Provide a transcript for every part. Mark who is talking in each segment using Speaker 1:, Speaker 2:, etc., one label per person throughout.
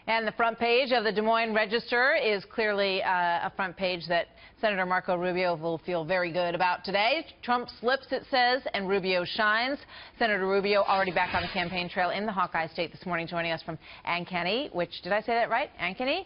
Speaker 1: And the front page of the Des Moines Register is clearly a front page that Senator Marco Rubio will feel very good about today. Trump slips, it says, and Rubio shines. Senator Rubio already back on the campaign trail in the Hawkeye State this morning, joining us from Ankeny, which, did I say that right? Ankeny?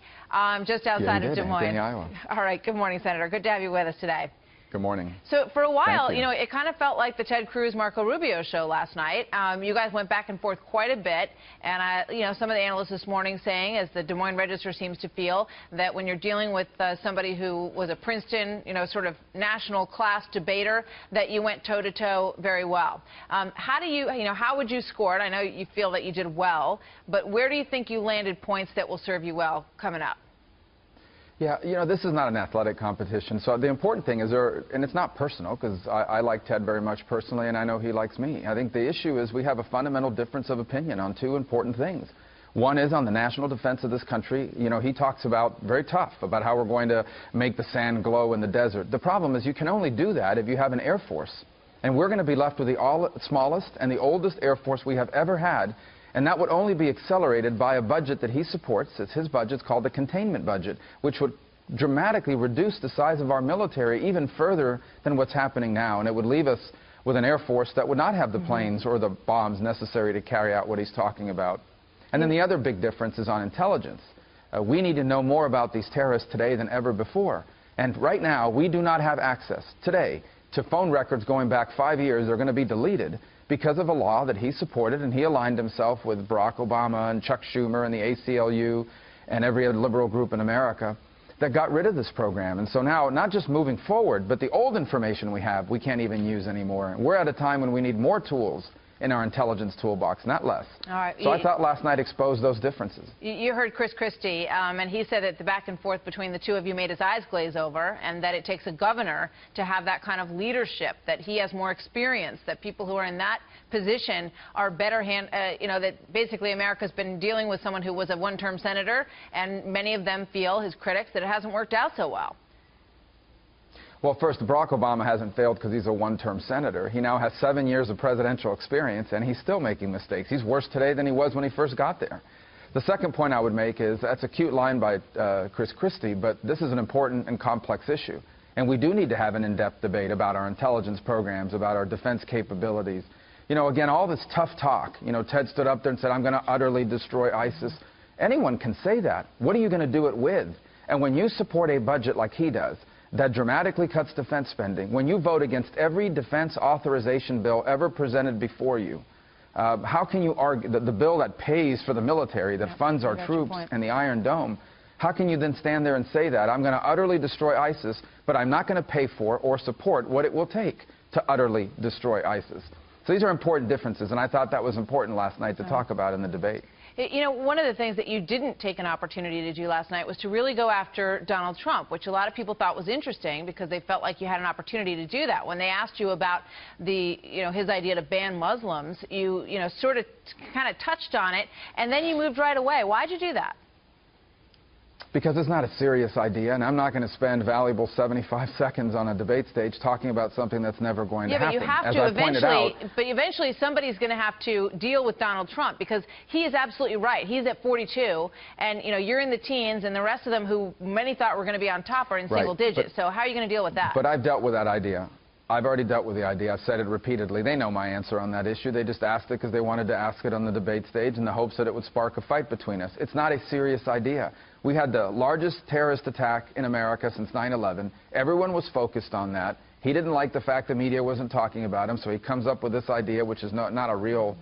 Speaker 1: Just outside of Des Moines.
Speaker 2: Ankeny, Iowa.
Speaker 1: All right. Good morning, Senator. Good to have you with us today.
Speaker 2: Good morning.
Speaker 1: So for a while,
Speaker 2: you
Speaker 1: know, it kind of felt like the Ted Cruz, Marco Rubio show last night. You guys went back and forth quite a bit, and some of the analysts this morning saying, as the Des Moines Register seems to feel, that when you're dealing with somebody who was a Princeton, sort of national class debater, that you went toe-to-toe very well. How do you, how would you score it? I know you feel that you did well, but where do you think you landed points that will serve you well coming up?
Speaker 2: Yeah, this is not an athletic competition, so the important thing is, and it's not personal, because I like Ted very much personally, and I know he likes me. I think the issue is we have a fundamental difference of opinion on two important things. One is on the national defense of this country. He talks about, very tough, about how we're going to make the sand glow in the desert. The problem is you can only do that if you have an Air Force. And we're going to be left with the smallest and the oldest Air Force we have ever had. And that would only be accelerated by a budget that he supports. It's his budget. It's called the containment budget, which would dramatically reduce the size of our military even further than what's happening now. And it would leave us with an Air Force that would not have the planes or the bombs necessary to carry out what he's talking about. And then the other big difference is on intelligence. We need to know more about these terrorists today than ever before. And right now, we do not have access today to phone records going back 5 years. They're going to be deleted because of a law that he supported, and he aligned himself with Barack Obama and Chuck Schumer and the ACLU and every other liberal group in America that got rid of this program. And so now, not just moving forward, but the old information we have, we can't even use anymore. We're at a time when we need more tools in our intelligence toolbox, not less.
Speaker 1: All right.
Speaker 2: So I thought last night exposed those differences.
Speaker 1: You heard Chris Christie, and he said that the back and forth between the two of you made his eyes glaze over, and that it takes a governor to have that kind of leadership, that he has more experience, that people who are in that position are better that basically America's been dealing with someone who was a one-term senator, and many of them feel, his critics, that it hasn't worked out so well.
Speaker 2: Well, first, Barack Obama hasn't failed because he's a one-term senator. He now has 7 years of presidential experience, and he's still making mistakes. He's worse today than he was when he first got there. The second point I would make is, that's a cute line by Chris Christie, but this is an important and complex issue. And we do need to have an in-depth debate about our intelligence programs, about our defense capabilities. Again, all this tough talk. Ted stood up there and said, I'm going to utterly destroy ISIS. Anyone can say that. What are you going to do it with? And when you support a budget like he does, that dramatically cuts defense spending, when you vote against every defense authorization bill ever presented before you, how can you argue that the bill that pays for the military, that funds our troops and the Iron Dome, how can you then stand there and say that? I'm going to utterly destroy ISIS, but I'm not going to pay for or support what it will take to utterly destroy ISIS. So these are important differences, and I thought that was important last night to talk about in the debate.
Speaker 1: One of the things that you didn't take an opportunity to do last night was to really go after Donald Trump, which a lot of people thought was interesting because they felt like you had an opportunity to do that. When they asked you about his idea to ban Muslims, you sort of kind of touched on it, and then you moved right away. Why'd you do that?
Speaker 2: Because it's not a serious idea, and I'm not going to spend valuable 75 seconds on a debate stage talking about something that's never going to happen.
Speaker 1: Yeah, but you have to eventually. But eventually, somebody's going to have to deal with Donald Trump, because he is absolutely right. He's at 42, and you're in the teens, and the rest of them, who many thought were going to be on top, are in single digits. So how are you going to deal with that?
Speaker 2: But I've dealt with that idea. I've already dealt with the idea. I've said it repeatedly. They know my answer on that issue. They just asked it because they wanted to ask it on the debate stage in the hopes that it would spark a fight between us. It's not a serious idea. We had the largest terrorist attack in America since 9/11. Everyone was focused on that. He didn't like the fact the media wasn't talking about him, so he comes up with this idea, which is not a real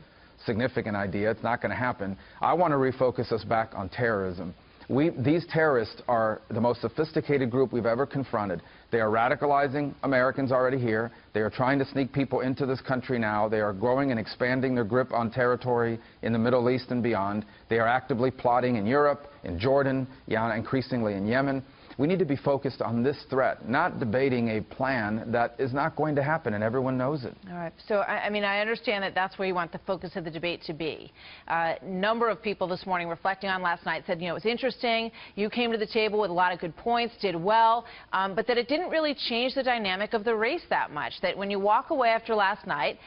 Speaker 2: significant idea. It's not going to happen. I want to refocus us back on terrorism. These terrorists are the most sophisticated group we've ever confronted. They are radicalizing Americans already here. They are trying to sneak people into this country now. They are growing and expanding their grip on territory in the Middle East and beyond. They are actively plotting in Europe, in Jordan, increasingly in Yemen. we need to be focused on this threat, not debating a plan that is not going to happen, and everyone knows it.
Speaker 1: All right. So, I mean, I understand that that's where you want the focus of the debate to be. Number of people this morning reflecting on last night said, you know, it was interesting. You came to the table with a lot of good points, did well, but that it didn't really change the dynamic of the race that much. That when you walk away after last night,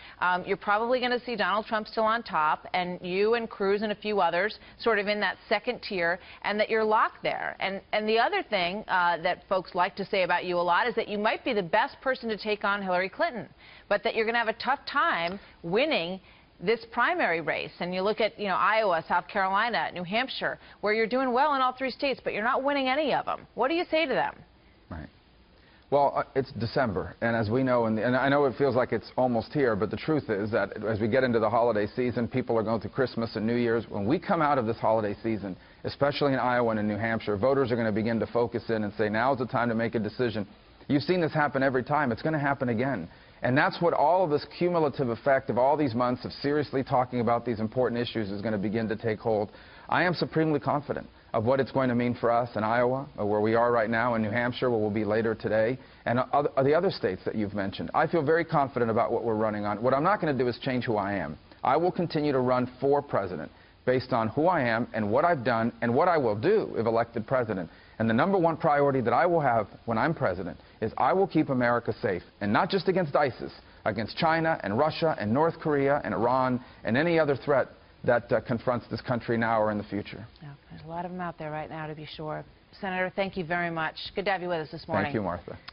Speaker 1: you're probably going to see Donald Trump still on top, and you and Cruz and a few others sort of in that second tier, and that you're locked there. And the other thing that folks like to say about you a lot is that you might be the best person to take on Hillary Clinton, but that you're going to have a tough time winning this primary race. And you look at, you know, Iowa, South Carolina, New Hampshire, where you're doing well in all 3 states, but you're not winning any of them. What do you say to them?
Speaker 2: Right. Well, it's December, and as we know, and I know it feels like it's almost here, but the truth is that as we get into the holiday season, people are going through Christmas and New Year's. When we come out of this holiday season, especially in Iowa and in New Hampshire, voters are going to begin to focus in and say, now's the time to make a decision. You've seen this happen every time. It's going to happen again. And that's what all of this cumulative effect of all these months of seriously talking about these important issues is going to begin to take hold. I am supremely confident of what it's going to mean for us in Iowa, where we are right now, in New Hampshire, where we'll be later today, and the other states that you've mentioned. I feel very confident about what we're running on. What I'm not going to do is change who I am. I will continue to run for president based on who I am and what I've done and what I will do if elected president. And the #1 priority that I will have when I'm president is I will keep America safe, and not just against ISIS, against China and Russia and North Korea and Iran and any other threat that confronts this country now or in the future.
Speaker 1: Yeah, there's a lot of them out there right now, to be sure. Senator, thank you very much. Good to have you with us this morning.
Speaker 2: Thank you, Martha.